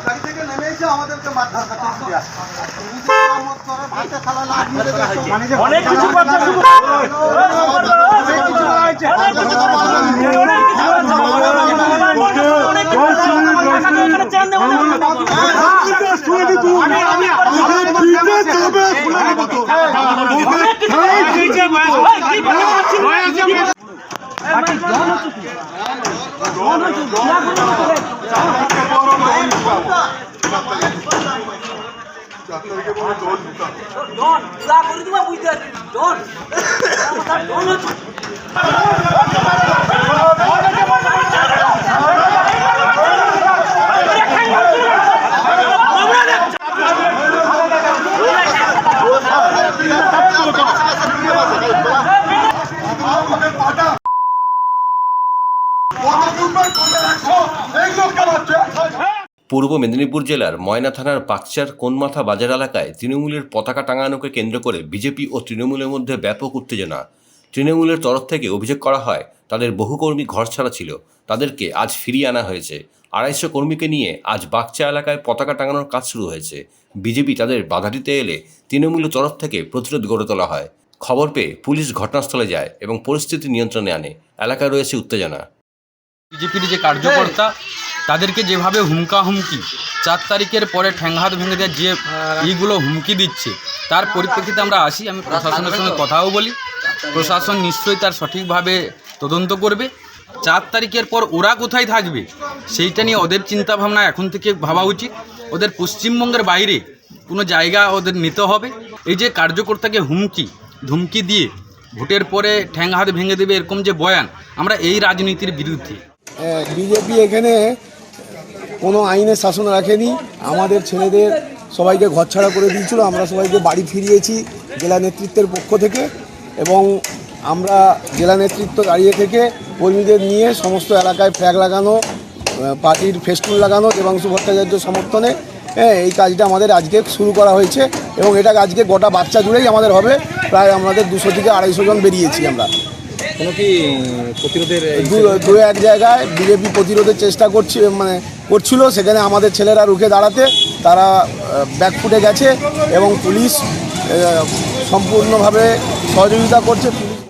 গাড়ি থেকে নেমে এসে আমাদেরকে মারধর করতে অনেক কিছু পূর্ব মেদিনীপুর জেলার ময়না থানার বাকচার কোনমাথা বাজার এলাকায় তৃণমূলের পতাকা টাঙানোকে কেন্দ্র করে বিজেপি ও তৃণমূলের মধ্যে ব্যাপক উত্তেজনা। তৃণমূলের তরফ থেকে অভিযোগ করা হয় তাদের বহু কর্মী ঘরছাড়া ছিল, তাদেরকে আজ ফিরিয়ে আনা হয়েছে। 250 কর্মীকে নিয়ে আজ বাকচা এলাকায় পতাকা টাঙানোর কাজ শুরু হয়েছে। বিজেপি তাদের বাধা দিতে এলে তৃণমূলের তরফ থেকে প্রতিরোধ গড়ে তোলা হয়। খবর পেয়ে পুলিশ ঘটনাস্থলে যায় এবং পরিস্থিতি নিয়ন্ত্রণে আনে। এলাকায় রয়েছে উত্তেজনা। বিজেপির যে কার্যকর্তা তাদেরকে যেভাবে হুমকি 4 তারিখের পরে ঠ্যাংহাত ভেঙে দেওয়ার যে এইগুলো হুমকি দিচ্ছে, তার পরিপ্রেক্ষিতে আমরা আসি। আমি প্রশাসনের সঙ্গে কথাও বলি, প্রশাসন নিশ্চয়ই তার সঠিকভাবে তদন্ত করবে। 4 তারিখের পর ওরা কোথায় থাকবে সেইটা নিয়ে ওদের চিন্তাভাবনা এখন থেকে ভাবা উচিত। ওদের পশ্চিমবঙ্গের বাইরে কোনো জায়গা ওদের নিতে হবে। এই যে কার্যকর্তাকে ধুমকি দিয়ে ভোটের পরে ঠ্যাংহাত ভেঙে দেবে এরকম যে বয়ান, আমরা এই রাজনীতির বিরুদ্ধে। বিজেপি এখানে কোনো আইনের শাসন রাখেনি, আমাদের ছেলেদের সবাইকে ঘরছাড়া করে দিয়েছিল। আমরা সবাইকে বাড়ি ফিরিয়েছি জেলা নেতৃত্বের পক্ষ থেকে, এবং আমরা জেলা নেতৃত্ব দাঁড়িয়ে থেকে কর্মীদের নিয়ে সমস্ত এলাকায় ফ্ল্যাগ লাগানো, পার্টির ফেস্টুন লাগানো, দেবাংশু ভট্টাচার্য সমর্থনে এই কাজটা আমাদের আজকে শুরু করা হয়েছে। এবং এটা আজকে গোটা বাচ্চা জুড়েই আমাদের হবে। প্রায় আমাদের 200 থেকে 250 জন বেরিয়েছি আমরা। কোনো কি প্রতিরোধের দু এক জায়গায় বিজেপি প্রতিরোধের চেষ্টা করছিল, সেখানে আমাদের ছেলেরা রুখে দাঁড়াতে তারা ব্যাকফুটে গেছে এবং পুলিশ সম্পূর্ণভাবে সহযোগিতা করছে।